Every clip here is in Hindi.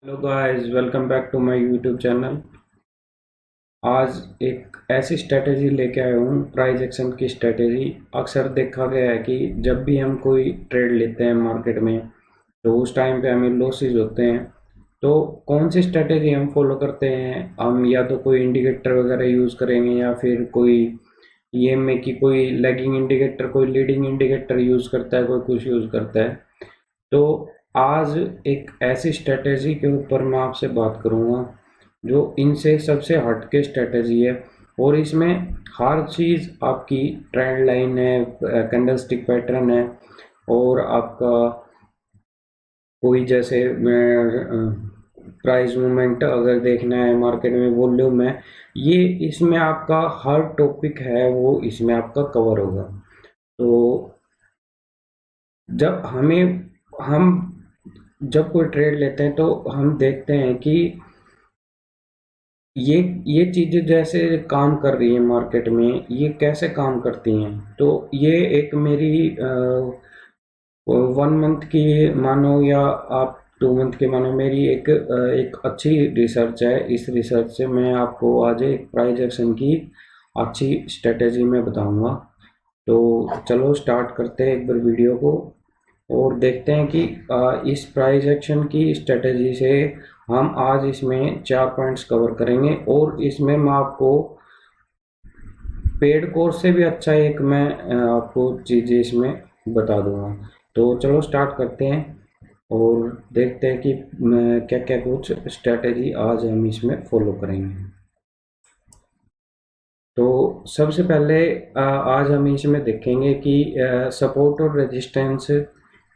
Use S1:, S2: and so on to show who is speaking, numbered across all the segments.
S1: Hello guys, welcome back to my YouTube channel. आज एक ऐसी स्ट्रेटेजी लेके आया हूँ, प्राइस एक्शन की स्ट्रेटेजी। अक्सर देखा गया है कि जब भी हम कोई ट्रेड लेते हैं मार्केट में तो उस टाइम पे हमें लॉसेस होते हैं। तो कौन सी स्ट्रेटेजी हम फॉलो करते हैं? हम या तो कोई इंडिकेटर वगैरह यूज़ करेंगे या फिर कोई ईएमए की कोई लैगिंग इंडिकेटर, कोई लीडिंग इंडिकेटर यूज़ करता है, कोई कुछ यूज़ करता है। तो आज एक ऐसी स्ट्रेटेजी के ऊपर मैं आपसे बात करूंगा जो इनसे सबसे हटके स्ट्रेटेजी है। और इसमें हर चीज़ आपकी ट्रेंड लाइन है, कैंडलस्टिक पैटर्न है, और आपका कोई जैसे प्राइस मूवमेंट अगर देखना है मार्केट में, वॉल्यूम है, ये इसमें आपका हर टॉपिक है वो इसमें आपका कवर होगा। तो जब हमें हम जब कोई ट्रेड लेते हैं तो हम देखते हैं कि ये ये चीज़ें जैसे काम कर रही है मार्केट में, ये कैसे काम करती हैं। तो ये एक मेरी 1 मंथ की मानो या आप 2 मंथ की मानो, मेरी एक अच्छी रिसर्च है। इस रिसर्च से मैं आपको आज एक प्राइस एक्शन की अच्छी स्ट्रेटेजी में बताऊंगा। तो चलो स्टार्ट करते हैं एक बार वीडियो को और देखते हैं कि इस प्राइस एक्शन की स्ट्रेटेजी से हम आज इसमें 4 पॉइंट्स कवर करेंगे। और इसमें मैं आपको पेड कोर्स से भी अच्छा एक मैं आपको चीज़ें इसमें बता दूंगा। तो चलो स्टार्ट करते हैं और देखते हैं कि क्या क्या कुछ स्ट्रेटेजी आज हम इसमें फॉलो करेंगे। तो सबसे पहले आज हम इसमें देखेंगे कि सपोर्ट और रेजिस्टेंस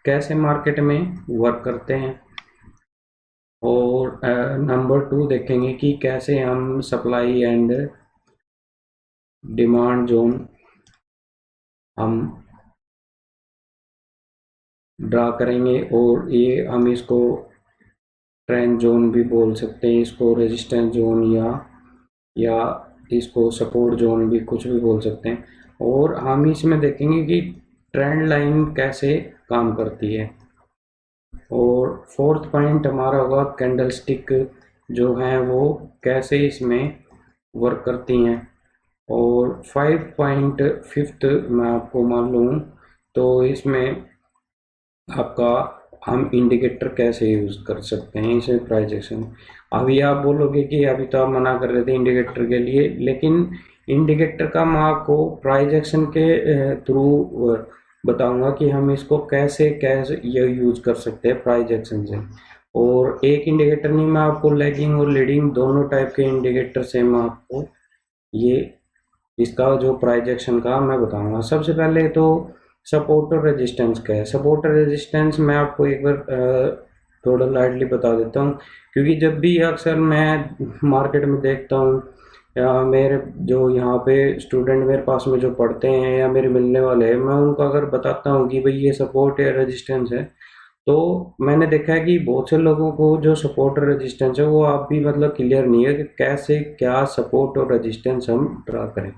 S1: कैसे मार्केट में वर्क करते हैं। और नंबर 2 देखेंगे कि कैसे हम सप्लाई एंड डिमांड जोन हम ड्रा करेंगे। और ये हम इसको ट्रेंड जोन भी बोल सकते हैं, इसको रेजिस्टेंस जोन या इसको सपोर्ट जोन भी, कुछ भी बोल सकते हैं। और हम इसमें देखेंगे कि ट्रेंड लाइन कैसे काम करती है। और फोर्थ पॉइंट हमारा होगा कैंडलस्टिक जो हैं वो कैसे इसमें वर्क करती हैं। और 5 पॉइंट फिफ्थ मैं आपको मान लूँ तो इसमें आपका हम इंडिकेटर कैसे यूज़ कर सकते हैं इसे प्राइस एक्शन। अभी आप बोलोगे कि अभी तो आप मना कर रहे थे इंडिकेटर के लिए, लेकिन इंडिकेटर का मैं आपको प्राइस एक्शन के थ्रू बताऊंगा कि हम इसको कैसे कैसे ये यूज़ कर सकते हैं प्राइस एक्शन से। और एक इंडिकेटर नहीं, मैं आपको लैगिंग और लीडिंग दोनों टाइप के इंडिकेटर से मैं आपको ये इसका जो प्राइस एक्शन का मैं बताऊंगा। सबसे पहले तो सपोर्ट और रेजिस्टेंस क्या है। सपोर्ट और रेजिस्टेंस मैं आपको एक बार थोड़ा लाइटली बता देता हूँ, क्योंकि जब भी अक्सर मैं मार्केट में देखता हूँ या मेरे जो यहाँ पे स्टूडेंट मेरे पास में जो पढ़ते हैं या मेरे मिलने वाले हैं, मैं उनको अगर बताता हूँ कि भाई ये सपोर्ट या रेजिस्टेंस है, तो मैंने देखा है कि बहुत से लोगों को जो सपोर्ट और रेजिस्टेंस है वो आप भी मतलब क्लियर नहीं है कि कैसे क्या सपोर्ट और रेजिस्टेंस हम ड्रा करें।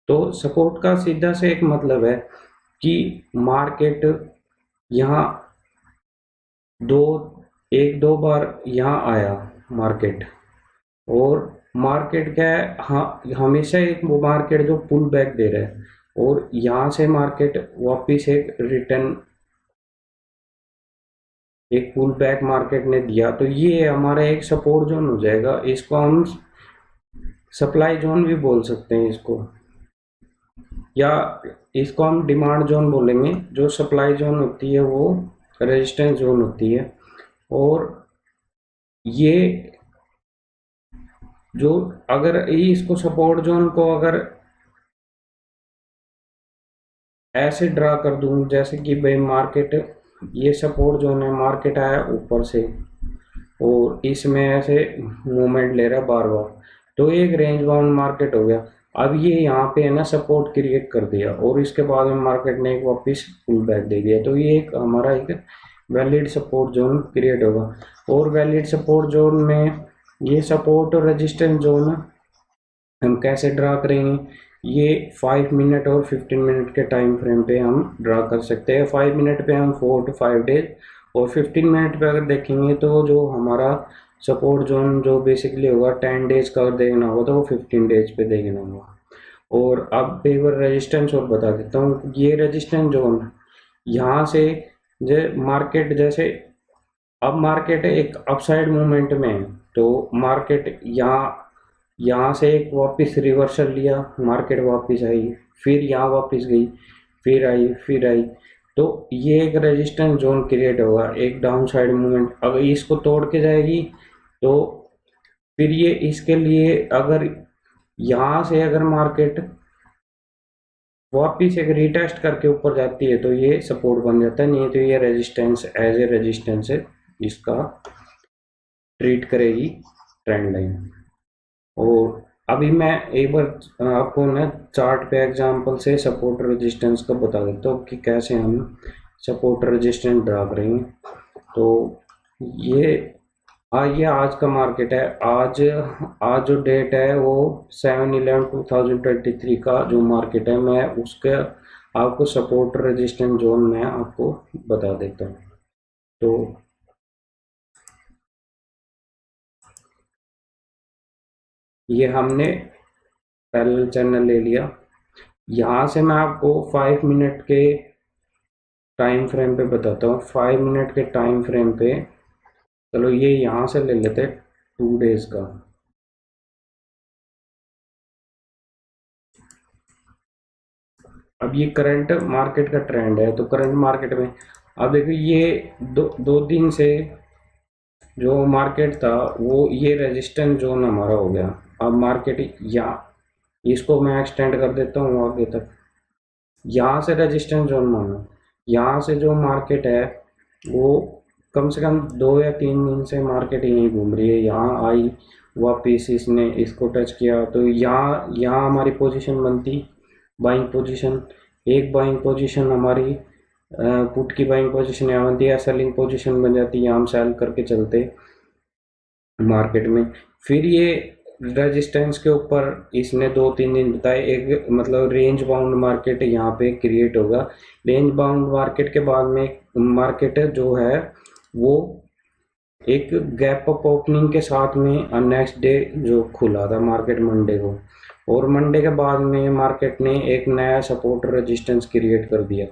S1: तो सपोर्ट का सीधा से एक मतलब है कि मार्केट यहाँ दो एक दो बार यहाँ आया मार्केट, और मार्केट क्या है, हाँ हमेशा एक वो मार्केट जो पुल बैक दे रहा है, और यहाँ से मार्केट वापिस एक पुल बैक मार्केट ने दिया, तो ये हमारा एक सपोर्ट जोन हो जाएगा। इसको हम सप्लाई जोन भी बोल सकते हैं इसको, या इसको हम डिमांड जोन बोलेंगे। जो सप्लाई जोन होती है वो रेजिस्टेंस जोन होती है। और ये जो अगर इसको सपोर्ट जोन को अगर ऐसे ड्रा कर दूं जैसे कि भाई मार्केट, ये सपोर्ट जोन है, मार्केट आया ऊपर से और इसमें ऐसे मूवमेंट ले रहा है बार बार, तो एक रेंज बाउंड मार्केट हो गया। अब ये यहाँ पे है ना सपोर्ट क्रिएट कर दिया और इसके बाद में मार्केट ने एक वापस पुल बैक दे दिया, तो ये एक हमारा एक वैलिड सपोर्ट जोन क्रिएट होगा। और वैलिड सपोर्ट जोन में ये सपोर्ट और रेजिस्टेंस जोन हम कैसे ड्रा करेंगे, ये 5 मिनट और 15 मिनट के टाइम फ्रेम पे हम ड्रा कर सकते हैं। 5 मिनट पे हम 4 to 5 डेज और 15 मिनट पे अगर देखेंगे तो जो हमारा सपोर्ट जोन जो बेसिकली होगा 10 डेज का अगर देखना होगा तो वो 15 डेज पे देखना होगा। और अब एक बार रेजिस्टेंस और बता देता हूँ, ये रेजिस्टेंस जोन यहाँ से जो मार्केट जैसे अब मार्केट एक अपसाइड मूवमेंट में है, तो मार्केट यहाँ से एक वापस रिवर्सल लिया, मार्केट वापस आई, फिर यहाँ वापस गई, फिर आई, फिर आई, तो ये एक रेजिस्टेंस जोन क्रिएट होगा, एक डाउन साइड मूवमेंट अगर इसको तोड़ के जाएगी तो फिर ये इसके लिए अगर यहाँ से अगर मार्केट वापिस एक रिटेस्ट करके ऊपर जाती है तो ये सपोर्ट बन जाता है, नहीं तो ये रेजिस्टेंस एज ए रेजिस्टेंस है, इसका ट्रीट करेगी ट्रेंड लाइन। और अभी मैं एक बार आपको ना चार्ट पे एग्जांपल से सपोर्ट रेजिस्टेंस का बता देता हूँ कि कैसे हम सपोर्ट रेजिस्टेंस ड्रा करेंगे। तो ये ये आज का मार्केट है, आज आज जो डेट है वो 7/11/2023 का जो मार्केट है, मैं उसके आपको सपोर्ट रेजिस्टेंस जोन में आपको बता देता हूँ। तो ये हमने पैरेलल चैनल ले लिया, यहाँ से मैं आपको 5 मिनट के टाइम फ्रेम पे बताता हूँ। 5 मिनट के टाइम फ्रेम पे चलो ये यहाँ से ले लेते हैं 2 डेज का। अब ये करंट मार्केट का ट्रेंड है, तो करंट मार्केट में अब देखो ये दो दिन से जो मार्केट था वो ये रेजिस्टेंस जोन हमारा हो गया। अब मार्केट यहाँ इसको मैं एक्सटेंड कर देता हूँ आगे तक, यहाँ से रेजिस्टेंस जोन मानो, यहाँ से जो मार्केट है वो कम से कम 2 या 3 दिन से मार्केट यहीं घूम रही है, यहाँ आई वापिस इसने इसको टच किया तो यहाँ यहाँ हमारी पोजीशन बनती बाइंग पोजीशन, एक बाइंग पोजीशन हमारी पुट की बाइंग पोजीशन यहाँ बनती है, सेलिंग पोजीशन बन जाती है, यहाँ हम सेल करके चलते मार्केट में। फिर ये रेजिस्टेंस के ऊपर इसने 2-3 दिन बताए, एक मतलब रेंज बाउंड मार्केट यहाँ पे क्रिएट होगा। रेंज बाउंड मार्केट के बाद में मार्केट जो है वो एक गैप अप ओपनिंग के साथ में नेक्स्ट डे जो खुला था मार्केट मंडे को, और मंडे के बाद में मार्केट ने एक नया सपोर्ट रेजिस्टेंस क्रिएट कर दिया।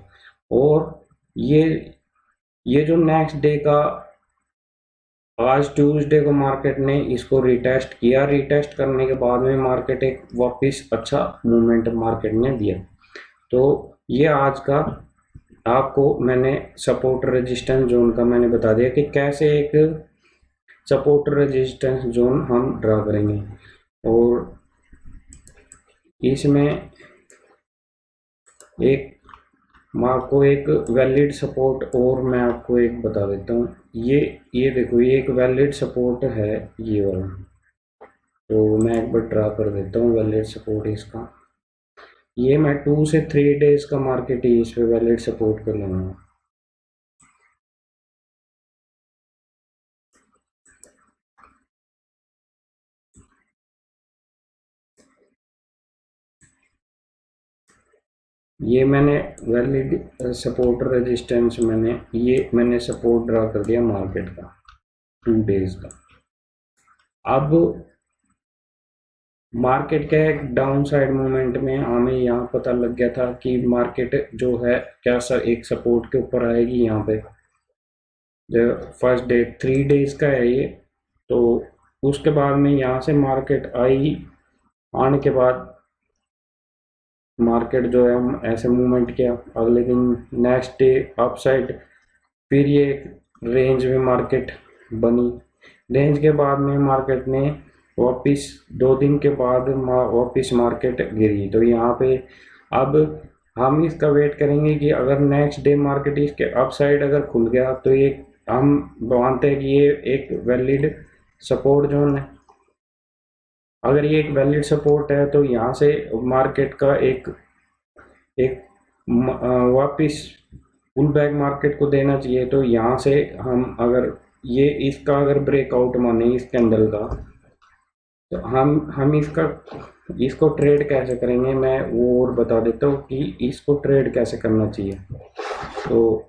S1: और ये जो नेक्स्ट डे का आज ट्यूसडे को मार्केट ने इसको रिटेस्ट किया, रिटेस्ट करने के बाद में मार्केट एक वापस अच्छा मूवमेंट मार्केट ने दिया। तो ये आज का आपको मैंने सपोर्ट रेजिस्टेंस जोन का मैंने बता दिया कि कैसे एक सपोर्ट रेजिस्टेंस जोन हम ड्रा करेंगे। और इसमें एक मैं आपको एक वैलिड सपोर्ट और मैं आपको एक बता देता हूँ, ये देखो ये एक वैलिड सपोर्ट है ये वाला, तो मैं एक बार ड्रा कर देता हूँ वैलिड सपोर्ट इसका। ये मैं 2 से 3 डेज का मार्केट ही इस पे वैलिड सपोर्ट कर लूँगा। ये मैंने वैलिड सपोर्ट रेजिस्टेंस मैंने सपोर्ट ड्रा कर दिया मार्केट का 2 डेज का। अब मार्केट के एक डाउन साइड मूवमेंट में हमें यहाँ पता लग गया था कि मार्केट जो है क्या एक सपोर्ट के ऊपर आएगी। यहाँ पे जो फर्स्ट डे 3 डेज का है ये, तो उसके बाद में यहाँ से मार्केट आई, आने के बाद मार्केट जो है हम ऐसे मूवमेंट किया, अगले दिन नेक्स्ट डे अप साइड, फिर ये रेंज में मार्केट बनी, रेंज के बाद में मार्केट ने वापस 2 दिन के बाद वापस मार्केट गिरी। तो यहाँ पे अब हम इसका वेट करेंगे कि अगर नेक्स्ट डे मार्केट इसके अप साइड अगर खुल गया तो ये हम मानते हैं कि ये एक वैलिड सपोर्ट जोन है। अगर ये एक वैलिड सपोर्ट है तो यहाँ से मार्केट का एक वापस पुल बैक मार्केट को देना चाहिए। तो यहाँ से हम अगर ये इसका अगर ब्रेकआउट माने इस कैंडल का, तो हम इसको ट्रेड कैसे करेंगे मैं वो और बता देता हूँ कि इसको ट्रेड कैसे करना चाहिए। तो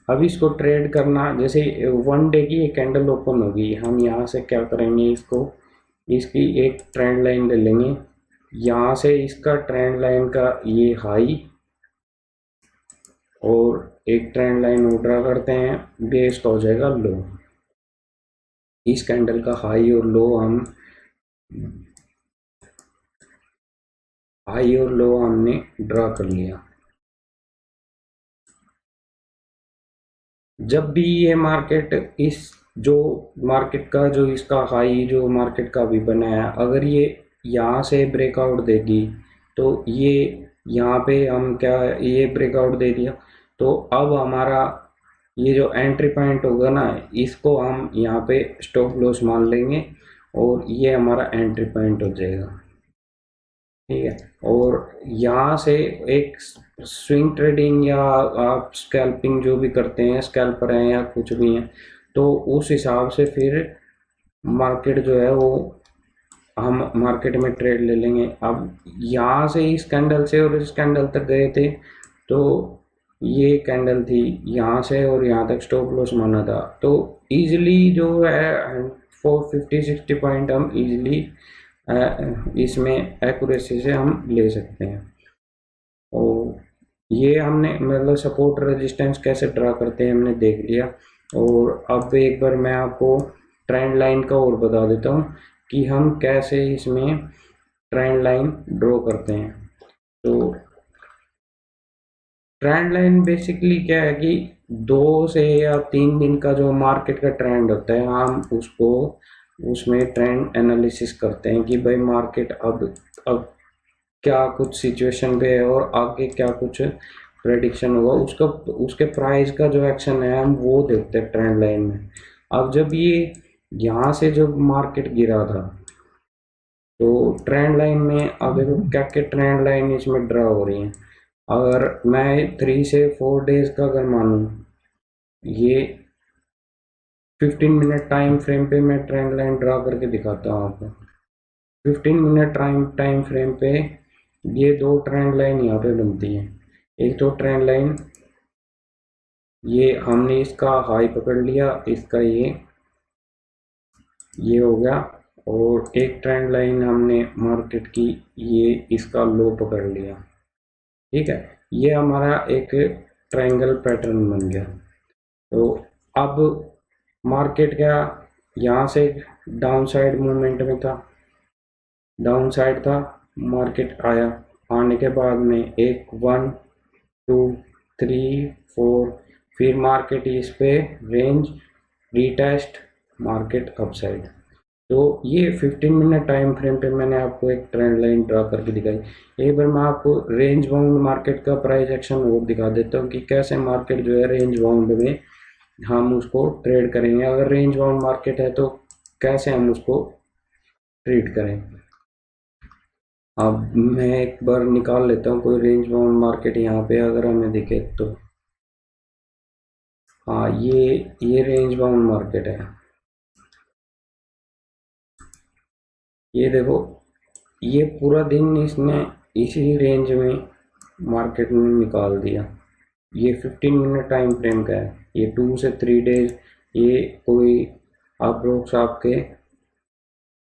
S1: अब इसको ट्रेड करना, जैसे 1 डे की ये कैंडल ओपन होगी, हम यहाँ से क्या करेंगे, इसको इसकी एक ट्रेंड लाइन ले लेंगे, यहाँ से इसका ट्रेंड लाइन का ये हाई और एक ट्रेंड लाइन और ड्रा करते हैं, ये इसका हो जाएगा लो। इस कैंडल का हाई और लो हमने ड्रा कर लिया। जब भी ये मार्केट इस जो मार्केट का जो इसका हाई जो मार्केट का भी बना है, अगर ये यहाँ से ब्रेकआउट देगी तो ये यहाँ पे हम क्या, ये ब्रेकआउट दे दिया तो अब हमारा ये जो एंट्री पॉइंट होगा ना, इसको हम यहाँ पे स्टॉप लॉस मान लेंगे और ये हमारा एंट्री पॉइंट हो जाएगा। ठीक है, और यहाँ से एक स्विंग ट्रेडिंग या आप स्कैल्पिंग जो भी करते हैं, स्कैल्पर हैं या कुछ भी हैं, तो उस हिसाब से फिर मार्केट जो है वो हम मार्केट में ट्रेड ले लेंगे। अब यहाँ से इस कैंडल से और इस कैंडल तक गए थे, तो ये कैंडल थी यहाँ से और यहाँ तक स्टॉप लॉस माना था, तो इजीली जो है 450-60 पॉइंट हम इजीली इसमें एक्यूरेसी से हम ले सकते हैं। और ये हमने मतलब सपोर्ट रेजिस्टेंस कैसे ड्रा करते हैं हमने देख लिया। और अब एक बार मैं आपको ट्रेंड लाइन का और बता देता हूँ कि हम कैसे इसमें ट्रेंड लाइन ड्रॉ करते हैं। तो ट्रेंड लाइन बेसिकली क्या है कि 2 से या 3 दिन का जो मार्केट का ट्रेंड होता है, हम उसको उसमें ट्रेंड एनालिसिस करते हैं कि भाई मार्केट अब क्या कुछ सिचुएशन पे है और आगे क्या कुछ प्रेडिक्शन होगा, उसका उसके प्राइस का जो एक्शन है हम वो देखते हैं ट्रेंड लाइन में। अब जब ये यहाँ से जब मार्केट गिरा था, तो ट्रेंड लाइन में अब देखो क्या क्या ट्रेंड लाइन इसमें ड्रा हो रही है। अगर मैं 3 से 4 डेज का अगर मानूँ, ये 15 मिनट टाइम फ्रेम पे मैं ट्रेंड लाइन ड्रा करके दिखाता हूँ आपको। 15 मिनट टाइम फ्रेम पे ये 2 ट्रेंड लाइन यहाँ पे बनती है। एक तो ट्रेंड लाइन ये हमने इसका हाई पकड़ लिया, इसका ये हो गया, और एक ट्रेंड लाइन हमने मार्केट की ये इसका लो पकड़ लिया। ठीक है, ये हमारा एक ट्रायंगल पैटर्न बन गया। तो अब मार्केट क्या यहाँ से डाउन साइड मूवमेंट में था, डाउन साइड था, मार्केट आया, आने के बाद में एक 1 2 3 4 फिर मार्केट इस पे रेंज रीटेस्ट, मार्केट अपसाइड। तो ये 15 मिनट टाइम फ्रेम पे मैंने आपको एक ट्रेंड लाइन ड्रा करके दिखाई। एक बार मैं आपको रेंज बाउंड मार्केट का प्राइस एक्शन और दिखा देता हूँ कि कैसे मार्केट जो है रेंज बाउंड में हम उसको ट्रेड करेंगे। अगर रेंज बाउंड मार्केट है तो कैसे हम उसको ट्रेड करें। अब मैं एक बार निकाल लेता हूँ कोई रेंज बाउंड मार्केट यहाँ पे अगर हमें दिखे तो। हाँ, ये रेंज बाउंड मार्केट है। ये देखो, ये पूरा दिन इसने इसी रेंज में मार्केट में निकाल दिया। ये 15 मिनट टाइम फ्रेम का है, ये 2 से 3 डेज, ये कोई अप्रोक्स आपके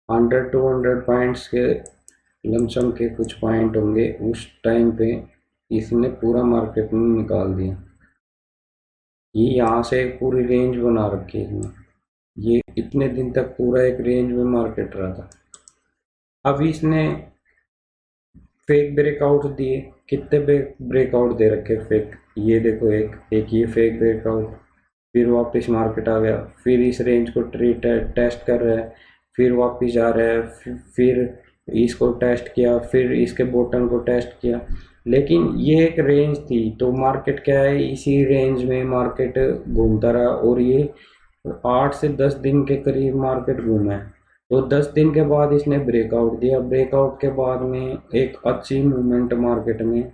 S1: 100-200 पॉइंट्स के लमसम के कुछ पॉइंट होंगे, उस टाइम पे इसने पूरा मार्केट में निकाल दिया। ये यहाँ से पूरी रेंज बना रखी है इसने, ये इतने दिन तक पूरा एक रेंज में मार्केट रहा था। अब इसने फेक ब्रेकआउट दिए, कितने ब्रेकआउट दे रखे फेक, ये देखो एक ये फेक ब्रेकआउट, फिर वापस मार्केट आ गया, फिर इस रेंज को टेस्ट कर रहा है, फिर वापस आ रहा है, फिर इसको टेस्ट किया, फिर इसके बॉटम को टेस्ट किया। लेकिन ये एक रेंज थी, तो मार्केट क्या है इसी रेंज में मार्केट घूमता रहा, और ये 8 से 10 दिन के करीब मार्केट घूमा है। तो 10 दिन के बाद इसने ब्रेकआउट दिया, ब्रेकआउट के बाद में एक अच्छी मूवमेंट मार्केट में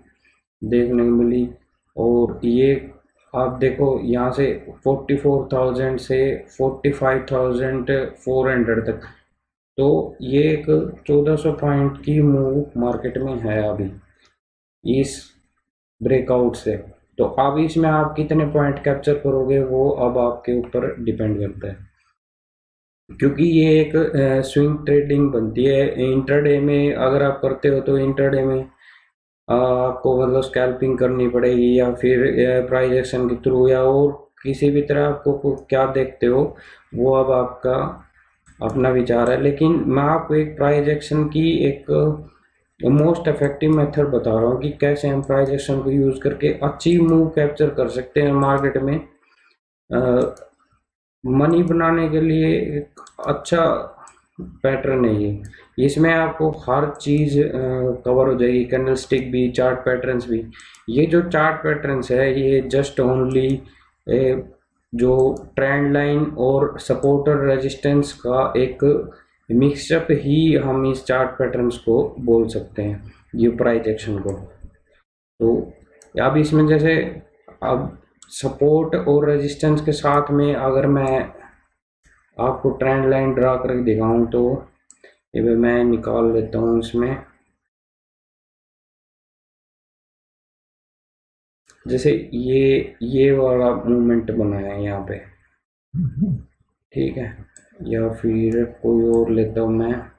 S1: देखने को मिली, और ये आप देखो यहाँ से 44,000 से 45,400 तक, तो ये एक 1400 पॉइंट की मूव मार्केट में है अभी इस ब्रेकआउट से। तो अब इसमें आप कितने पॉइंट कैप्चर करोगे वो अब आपके ऊपर डिपेंड करता है, क्योंकि ये एक स्विंग ट्रेडिंग बनती है। इंट्राडे में अगर आप करते हो तो इंट्राडे में आपको मतलब स्कैल्पिंग करनी पड़ेगी, या फिर प्राइस एक्शन के थ्रू, या और किसी भी तरह आपको क्या देखते हो वो अब आपका अपना विचार है। लेकिन मैं आपको एक प्राइस एक्शन की एक मोस्ट इफेक्टिव मेथड बता रहा हूँ कि कैसे हम प्राइस एक्शन को यूज करके अच्छी मूव कैप्चर कर सकते हैं मार्केट में। मनी बनाने के लिए एक अच्छा पैटर्न है ये। इसमें आपको हर चीज कवर हो जाएगी, कैंडल स्टिक भी, चार्ट पैटर्न्स भी। ये जो चार्ट पैटर्न्स है ये जस्ट ओनली जो ट्रेंड लाइन और सपोर्ट और रेजिस्टेंस का एक मिक्सअप ही हम इस चार्ट पैटर्न्स को बोल सकते हैं, ये प्राइस एक्शन को। तो अब इसमें जैसे अब सपोर्ट और रेजिस्टेंस के साथ में अगर मैं आपको ट्रेंड लाइन ड्रा करके दिखाऊं तो ये भी मैं निकाल लेता हूँ इसमें। जैसे ये वाला मूवमेंट बना है यहाँ पे, ठीक है, या फिर कोई और लेता हूँ मैं।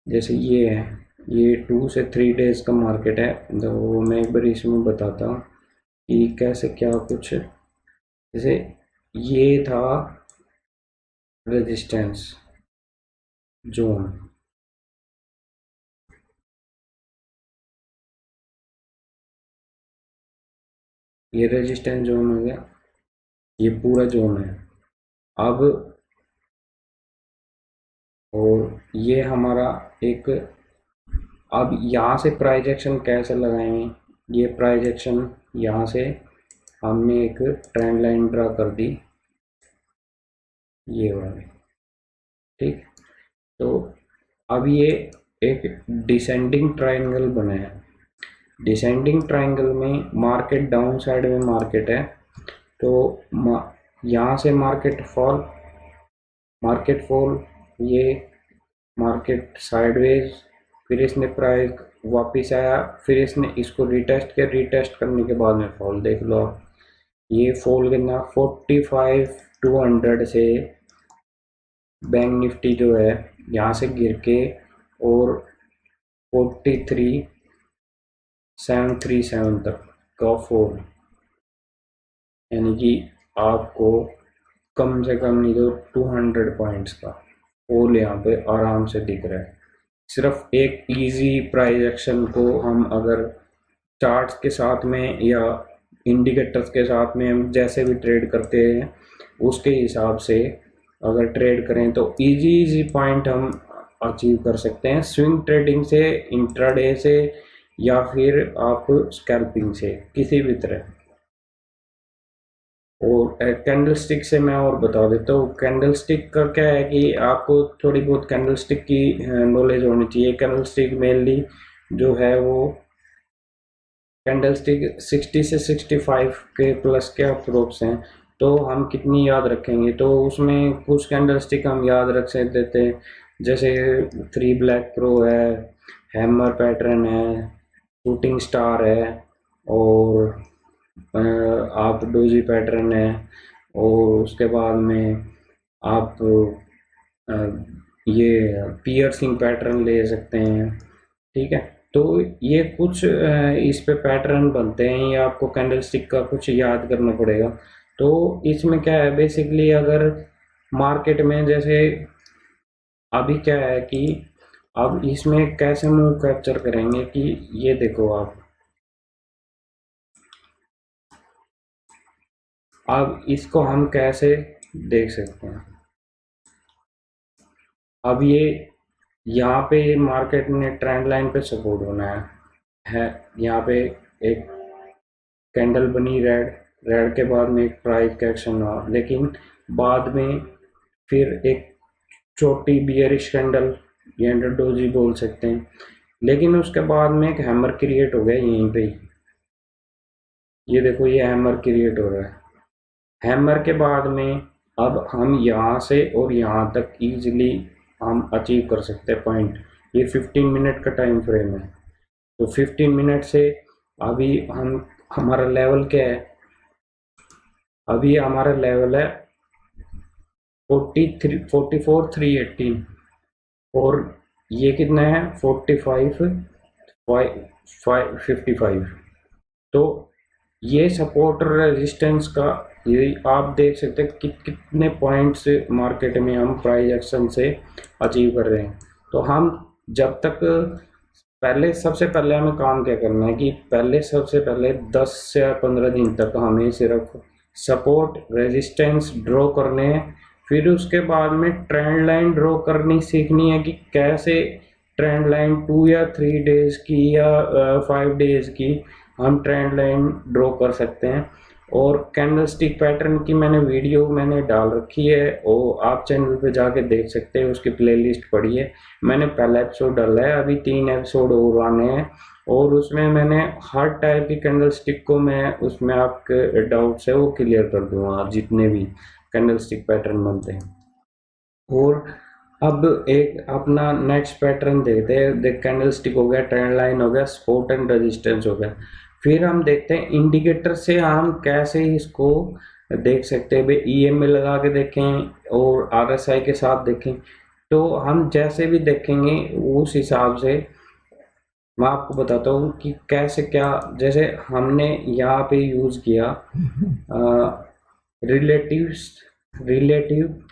S1: जैसे ये है, ये 2 से 3 डेज का मार्केट है, तो मैं एक बार इसमें बताता हूँ कि कैसे क्या कुछ। जैसे ये था रेजिस्टेंस जोन, ये रेजिस्टेंस जोन हो गया, ये पूरा जोन है। अब और ये हमारा एक, अब यहाँ से प्राइस एक्शन कैसे लगाएंगे, ये प्राइस एक्शन यहाँ से हमने एक ट्रेंड लाइन ड्रा कर दी, ये वाली, ठीक। तो अब ये एक डिसेंडिंग ट्रायंगल बना है। डिसेंडिंग ट्रायंगल में मार्केट डाउन साइड में मार्केट है, तो यहाँ से मार्केट फॉल, ये मार्केट साइडवेज, फिर इसने प्राइस वापस आया, फिर इसने इसको रिटेस्ट किया, रिटेस्ट करने के बाद में फॉल देख लो आप। ये फॉल कितना 45,200 से बैंक निफ्टी जो है यहाँ से गिर के और 43,737 तक का फॉल, यानी कि आपको कम से कम नहीं तो 200 पॉइंट्स का फॉल यहाँ पे आराम से दिख रहा है। सिर्फ एक इजी प्राइस एक्शन को हम अगर चार्ट्स के साथ में या इंडिकेटर्स के साथ में हम जैसे भी ट्रेड करते हैं उसके हिसाब से अगर ट्रेड करें तो इजी पॉइंट हम अचीव कर सकते हैं, स्विंग ट्रेडिंग से, इंट्राडे से, या फिर आप स्कैल्पिंग से, किसी भी तरह। और कैंडल स्टिक से मैं और बता देता हूँ। कैंडल स्टिक का क्या है कि आपको थोड़ी बहुत कैंडल स्टिक की नॉलेज होनी चाहिए। कैंडल स्टिक मेनली जो है वो कैंडल स्टिक 60 से 65 के प्लस के अप्रोक्स हैं, तो हम कितनी याद रखेंगे, तो उसमें कुछ कैंडल स्टिक हम याद रख सकते थे, जैसे 3 ब्लैक प्रो है, हैमर पैटर्न है, शूटिंग स्टार है, और आप डोजी पैटर्न है, और उसके बाद में आप ये पियर्सिंग पैटर्न ले सकते हैं, ठीक है। तो ये कुछ इस पे पैटर्न बनते हैं, ये आपको कैंडल स्टिक का कुछ याद करना पड़ेगा। तो इसमें क्या है बेसिकली, अगर मार्केट में जैसे अभी क्या है कि अब इसमें कैसे मूव कैप्चर करेंगे कि ये देखो आप, अब इसको हम कैसे देख सकते हैं। अब ये यहाँ पे मार्केट ने ट्रेंड लाइन पे सपोर्ट होना है यहाँ पे एक कैंडल बनी रेड, रेड के बाद में एक प्राइस का एक्शन हुआ, लेकिन बाद में फिर एक छोटी बियरिश कैंडल, ये डोजी बोल सकते हैं, लेकिन उसके बाद में एक हैमर क्रिएट हो गया यहीं पे ही। ये देखो ये हैमर क्रिएट हो रहा है। हैमर के बाद में अब हम यहाँ से और यहाँ तक इजीली हम अचीव कर सकते हैं पॉइंट। ये 15 मिनट का टाइम फ्रेम है। तो 15 मिनट से अभी हमारा लेवल क्या है, अभी हमारा लेवल है 44,318 और ये कितना है 45,555। तो ये सपोर्ट और रेजिस्टेंस का ये आप देख सकते हैं कितने पॉइंट्स मार्केट में हम प्राइस एक्शन से अचीव कर रहे हैं। तो हम जब तक पहले सबसे पहले हमें काम क्या करना है कि पहले सबसे पहले 10 से 15 दिन तक हमें सिर्फ सपोर्ट रेजिस्टेंस ड्रॉ करने हैं। फिर उसके बाद में ट्रेंड लाइन ड्रॉ करनी सीखनी है कि कैसे ट्रेंड लाइन 2 या 3 डेज की या 5 डेज की हम ट्रेंड लाइन ड्रॉ कर सकते हैं। और कैंडलस्टिक पैटर्न की मैंने डाल रखी है और आप चैनल पे जाके देख सकते हैं, उसकी प्लेलिस्ट पड़ी है। मैंने पहला एपिसोड डाला है, अभी 3 एपिसोड और आने हैं और उसमें मैंने हर टाइप की कैंडलस्टिक को मैं उसमें आपके डाउट्स है वो क्लियर कर दूंगा, जितने भी कैंडलस्टिक पैटर्न बनते हैं। और अब एक अपना नेक्स्ट पैटर्न देखते हैं। देख कैंडलस्टिक हो गया, ट्रेंड लाइन हो गया, सपोर्ट एंड रेजिस्टेंस हो गया। फिर हम देखते हैं इंडिकेटर से हम कैसे इसको देख सकते हैं। भाई ईएमए लगा के देखें और आरएसआई के साथ देखें। तो हम जैसे भी देखेंगे उस हिसाब से मैं आपको बताता हूँ कि कैसे क्या। जैसे हमने यहाँ पे यूज़ किया relative relative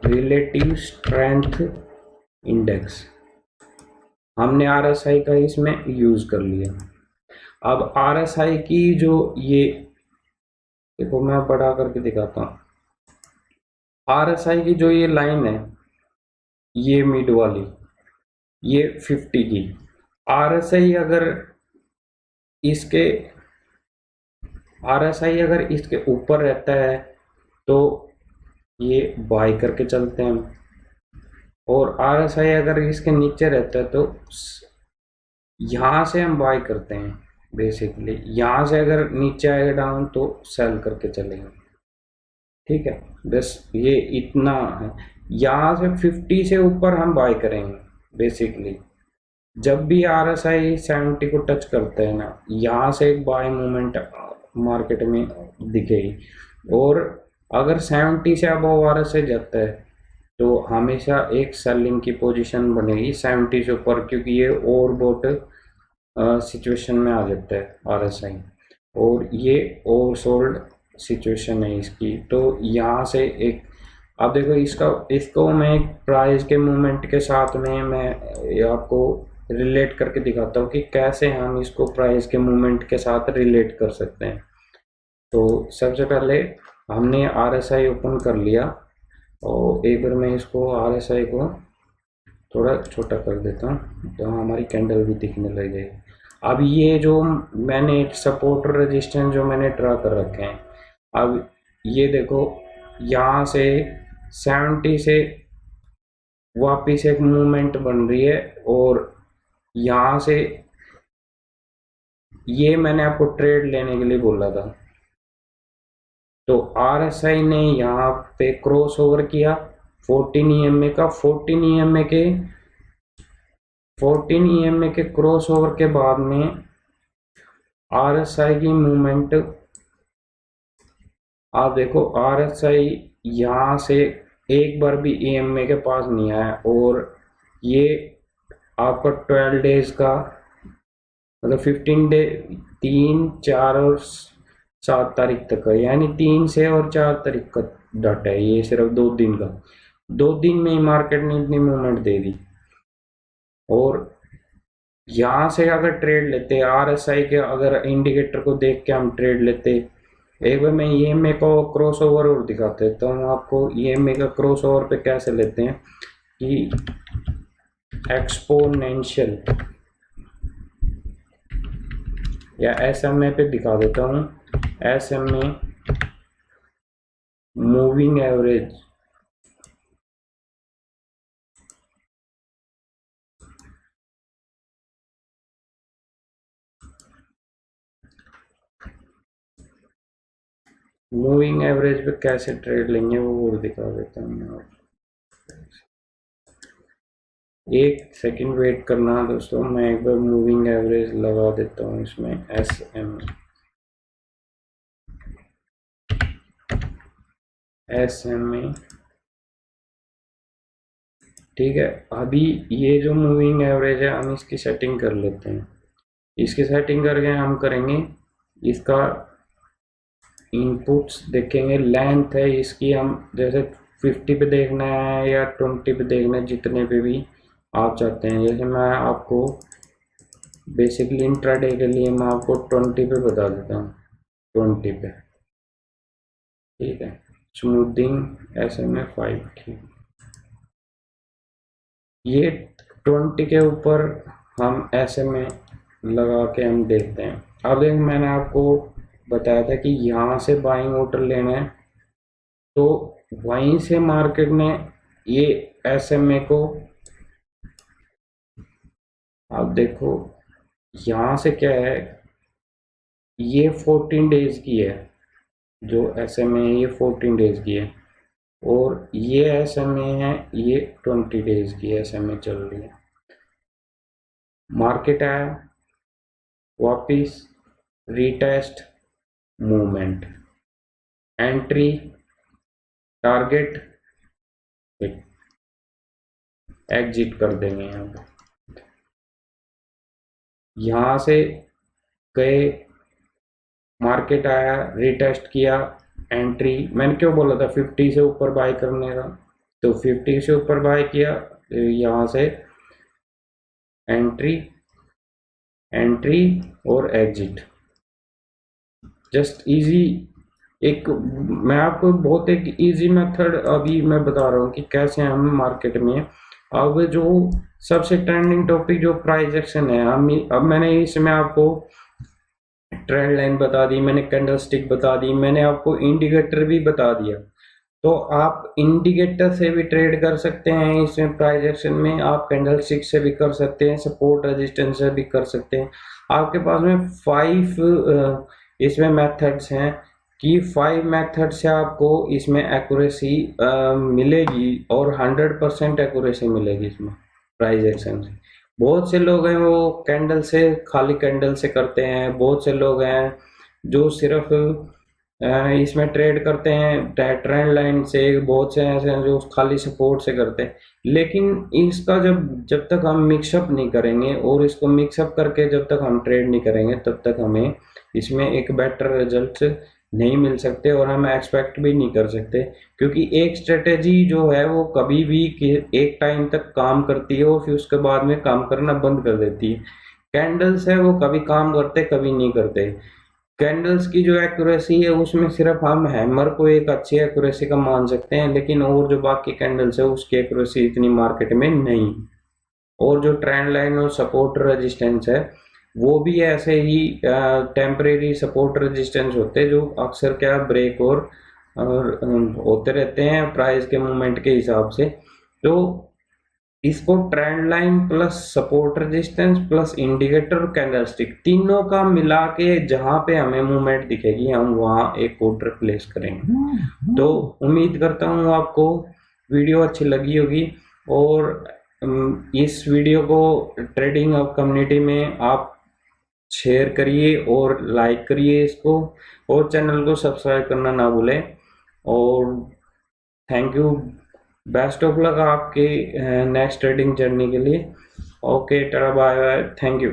S1: relative strength index हमने आरएसआई का इसमें यूज़ कर लिया। अब आरएसआई की जो ये देखो मैं बड़ा करके दिखाता हूँ। आरएसआई की जो ये लाइन है, ये मिड वाली, ये 50 की आरएसआई इसके आरएसआई अगर इसके ऊपर रहता है तो ये बाय करके चलते हैं हम, और आरएसआई अगर इसके नीचे रहता है तो यहाँ से हम बाय करते हैं। बेसिकली यहाँ से अगर नीचे आएगा डाउन तो सेल करके चलेंगे। ठीक है, बस ये इतना है। यहाँ से 50 से ऊपर हम बाय करेंगे। बेसिकली जब भी आरएसआई 70 को टच करते हैं ना, यहाँ से एक बाय मूवमेंट मार्केट में दिखेगी। और अगर 70 से अबव आरएसआई जाता है तो हमेशा एक सेलिंग की पोजीशन बनेगी 70 से ऊपर, क्योंकि ये ओवरबॉट सिचुएशन में आ जाता है आरएसआई और ये ओवरसोल्ड सिचुएशन है इसकी। तो यहाँ से एक अब देखो इसको मैं एक प्राइस के मूवमेंट के साथ में मैं आपको रिलेट करके दिखाता हूँ कि कैसे हम इसको प्राइस के मूवमेंट के साथ रिलेट कर सकते हैं। तो सबसे पहले हमने आरएसआई ओपन कर लिया और एक बार मैं इसको आरएसआई को थोड़ा छोटा कर देता हूँ तो हमारी कैंडल भी दिखने लग जाएगी। अब ये जो मैंने सपोर्ट और रेजिस्टेंस जो मैंने ड्रा कर रखे हैं, अब ये देखो यहाँ से 70 से वापिस एक मूवमेंट बन रही है और यहाँ से ये मैंने आपको ट्रेड लेने के लिए बोला था। तो आरएसआई ने यहाँ पे क्रॉस ओवर किया 14 ईएमए का। 14 ईएमए के क्रॉस ओवर के बाद में आरएसआई की मूवमेंट आप देखो। आरएसआई यहाँ से एक बार भी ईएमए के पास नहीं आया और ये आपका 12 डेज का मतलब 15 डे 3, 4 और 7 तारीख तक का, यानी 3 से और 4 तारीख का डाटा है। ये सिर्फ 2 दिन का, 2 दिन में ही मार्केट ने इतनी मूवमेंट दे दी। और यहाँ से अगर ट्रेड लेते आरएसआई के, अगर इंडिकेटर को देख के हम ट्रेड लेते, एक बार मैं ईएमए को क्रॉस ओवर और दिखाते तो हम आपको ईएमए का क्रॉस ओवर पे कैसे लेते हैं कि एक्सपोनेंशियल या एसएमए पे दिखा देता हूँ। SMA moving average, moving average पे कैसे ट्रेड लेंगे वो और दिखा देता हूँ मैं आपको। एक सेकंड वेट करना दोस्तों, मैं एक बार मूविंग एवरेज लगा देता हूँ इसमें SMA। ठीक है, अभी ये जो मूविंग एवरेज है हम इसकी सेटिंग कर लेते हैं। इसकी सेटिंग करके हम करेंगे इसका इनपुट्स देखेंगे, लेंथ है इसकी, हम जैसे 50 पे देखना है या 20 पे देखना है, जितने पे भी आप चाहते हैं। जैसे मैं आपको बेसिकली इंट्राडे के लिए मैं आपको 20 पे बता देता हूँ, 20 पे। ठीक है, स्मूथिंग SMA 5। ठीक, ये 20 के ऊपर हम SMA लगा के हम देखते हैं। अब एक मैंने आपको बताया था कि यहाँ से बाइंग ऑर्डर लेना है, तो वहीं से मार्केट ने ये SMA को, आप देखो यहाँ से क्या है, ये 14 डेज की है, जो SMA है ये 14 डेज की है, और ये SMA है ये 20 डेज की SMA चल रही है। मार्केट आया वापिस, retest, movement, entry, target, exit कर देंगे यहाँ पे। यहाँ से गए, मार्केट आया, रीटेस्ट किया, एंट्री, मैंने क्यों बोला था 50 से ऊपर बाय करने का, तो 50 से ऊपर बाय किया, यहाँ से एंट्री, एंट्री और एग्जिट। जस्ट इजी, एक मैं आपको बहुत एक इजी मेथड अभी मैं बता रहा हूँ कि कैसे हम मार्केट में, अब जो सबसे ट्रेंडिंग टॉपिक जो प्राइस एक्शन है, अब मैंने इसमें आपको ट्रेंड लाइन बता दी, मैंने कैंडल स्टिक बता दी, मैंने आपको इंडिकेटर भी बता दिया। तो आप इंडिकेटर से भी ट्रेड कर सकते हैं इसमें, प्राइस एक्शन में आप कैंडल स्टिक से भी कर सकते हैं, सपोर्ट रेजिस्टेंस से भी कर सकते हैं। आपके पास में 5 इसमें मेथड्स हैं कि 5 मेथड से आपको इसमें एक्यूरेसी मिलेगी, और 100% एक्यूरेसी मिलेगी इसमें प्राइस एक्शन से। बहुत से लोग हैं वो कैंडल से, खाली कैंडल से करते हैं, बहुत से लोग हैं जो सिर्फ इसमें ट्रेड करते हैं ट्रेंड लाइन से, बहुत से ऐसे हैं जो खाली सपोर्ट से करते हैं। लेकिन इसका जब तक हम मिक्सअप नहीं करेंगे, और इसको मिक्सअप करके जब तक हम ट्रेड नहीं करेंगे, तब तक हमें इसमें एक बेटर रिजल्ट नहीं मिल सकते, और हम एक्सपेक्ट भी नहीं कर सकते। क्योंकि एक स्ट्रेटेजी जो है वो कभी भी एक टाइम तक काम करती है और फिर उसके बाद में काम करना बंद कर देती है। कैंडल्स है वो कभी काम करते कभी नहीं करते। कैंडल्स की जो एक्यूरेसी है उसमें सिर्फ हम हैमर को एक अच्छी एक्यूरेसी का मान सकते हैं, लेकिन और जो बाकी कैंडल्स है उसकी एक्यूरेसी इतनी मार्केट में नहीं। और जो ट्रेंड लाइन और सपोर्ट रेजिस्टेंस है वो भी ऐसे ही टेम्परेरी सपोर्ट रेजिस्टेंस होते हैं, जो अक्सर क्या ब्रेक और होते रहते हैं प्राइस के मूवमेंट के हिसाब से। तो इसको trend line plus support resistance plus indicator और कैंडलस्टिक तीनों का मिला के जहां पे हमें मूवमेंट दिखेगी हम वहां एक ऑर्डर प्लेस करेंगे। तो उम्मीद करता हूं आपको वीडियो अच्छी लगी होगी, और इस वीडियो को ट्रेडिंग अब कम्युनिटी में आप शेयर करिए और लाइक करिए इसको, और चैनल को सब्सक्राइब करना ना भूलें। और thank you, best of luck आपके नेक्स्ट ट्रेडिंग जर्नी के लिए। Okay, tata bye bye, thank you.